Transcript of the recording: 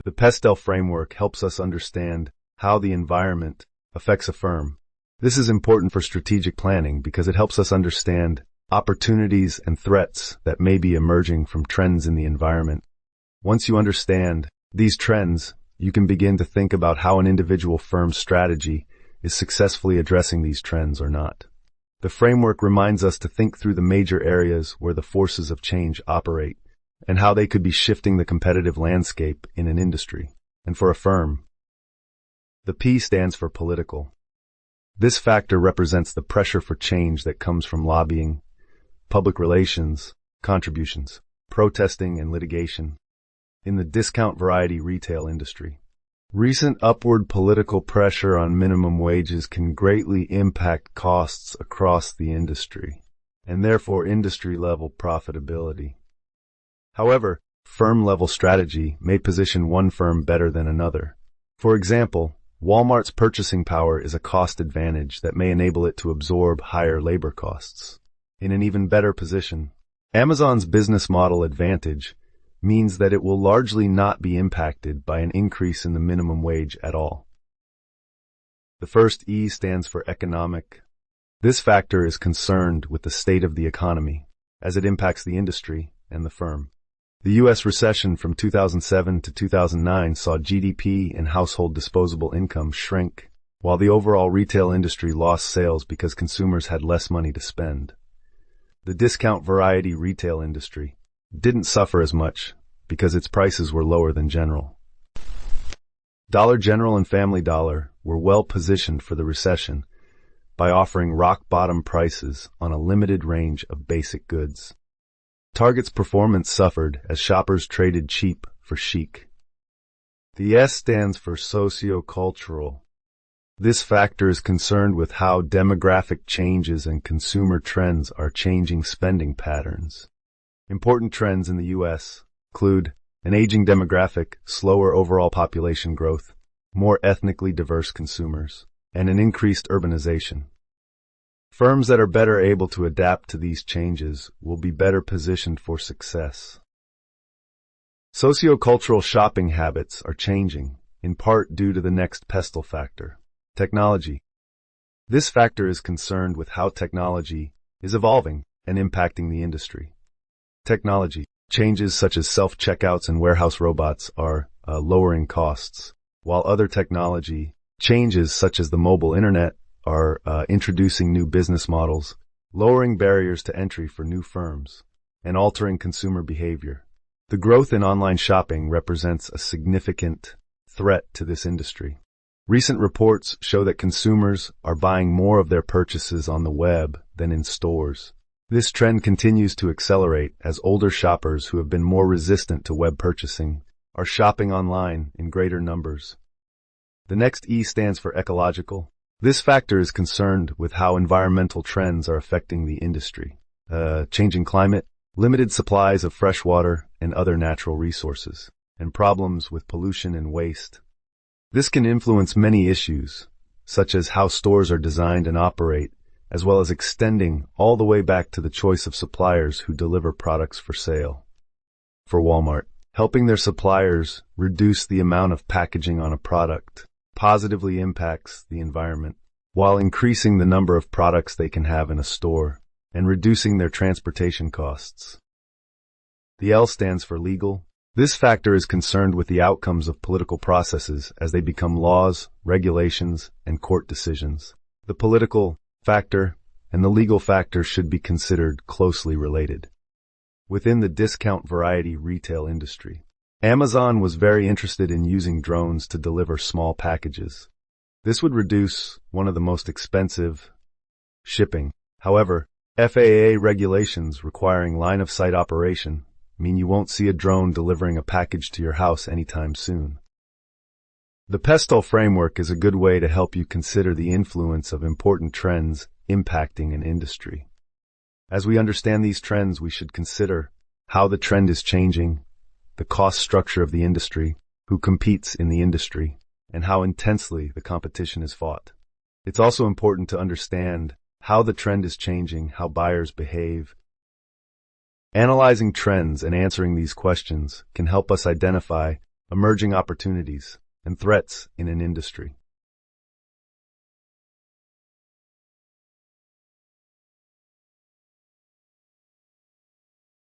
The PESTLE framework helps us understand how the environment affects a firm. This is important for strategic planning because it helps us understand opportunities and threats that may be emerging from trends in the environment. Once you understand these trends, you can begin to think about how an individual firm's strategy is successfully addressing these trends or not. The framework reminds us to think through the major areas where the forces of change operate and how they could be shifting the competitive landscape in an industry and for a firm. The P stands for political. This factor represents the pressure for change that comes from lobbying, public relations, contributions, protesting, and litigation. In the discount variety retail industry, recent upward political pressure on minimum wages can greatly impact costs across the industry, and therefore industry-level profitability. However, firm-level strategy may position one firm better than another. For example, Walmart's purchasing power is a cost advantage that may enable it to absorb higher labor costs. In an even better position, Amazon's business model advantage means that it will largely not be impacted by an increase in the minimum wage at all. The first E stands for economic. This factor is concerned with the state of the economy as it impacts the industry and the firm. The U.S. recession from 2007 to 2009 saw GDP and household disposable income shrink, while the overall retail industry lost sales because consumers had less money to spend. The discount variety retail industry didn't suffer as much because its prices were lower than General. Dollar General and Family Dollar were well positioned for the recession by offering rock-bottom prices on a limited range of basic goods. Target's performance suffered as shoppers traded cheap for chic. The S stands for socio-cultural. This factor is concerned with how demographic changes and consumer trends are changing spending patterns. Important trends in the U.S. include an aging demographic, slower overall population growth, more ethnically diverse consumers, and an increased urbanization. Firms that are better able to adapt to these changes will be better positioned for success. Sociocultural shopping habits are changing, in part due to the next PESTLE factor, technology. This factor is concerned with how technology is evolving and impacting the industry. Technology changes such as self-checkouts and warehouse robots are lowering costs, while other technology changes such as the mobile internet are introducing new business models, lowering barriers to entry for new firms, and altering consumer behavior. The growth in online shopping represents a significant threat to this industry. Recent reports show that consumers are buying more of their purchases on the web than in stores. This trend continues to accelerate as older shoppers who have been more resistant to web purchasing are shopping online in greater numbers. The next E stands for ecological. This factor is concerned with how environmental trends are affecting the industry. Changing climate, limited supplies of fresh water and other natural resources, and problems with pollution and waste. This can influence many issues, such as how stores are designed and operate, as well as extending all the way back to the choice of suppliers who deliver products for sale. For Walmart, helping their suppliers reduce the amount of packaging on a product positively impacts the environment, while increasing the number of products they can have in a store and reducing their transportation costs. The L stands for legal. This factor is concerned with the outcomes of political processes as they become laws, regulations, and court decisions. The political factor and the legal factor should be considered closely related. Within the discount variety retail industry, Amazon was very interested in using drones to deliver small packages. This would reduce one of the most expensive shipping. However, FAA regulations requiring line-of-sight operation mean you won't see a drone delivering a package to your house anytime soon. The PESTLE framework is a good way to help you consider the influence of important trends impacting an industry. As we understand these trends, we should consider how the trend is changing, the cost structure of the industry, who competes in the industry, and how intensely the competition is fought. It's also important to understand how the trend is changing, how buyers behave. Analyzing trends and answering these questions can help us identify emerging opportunities, and threats in an industry.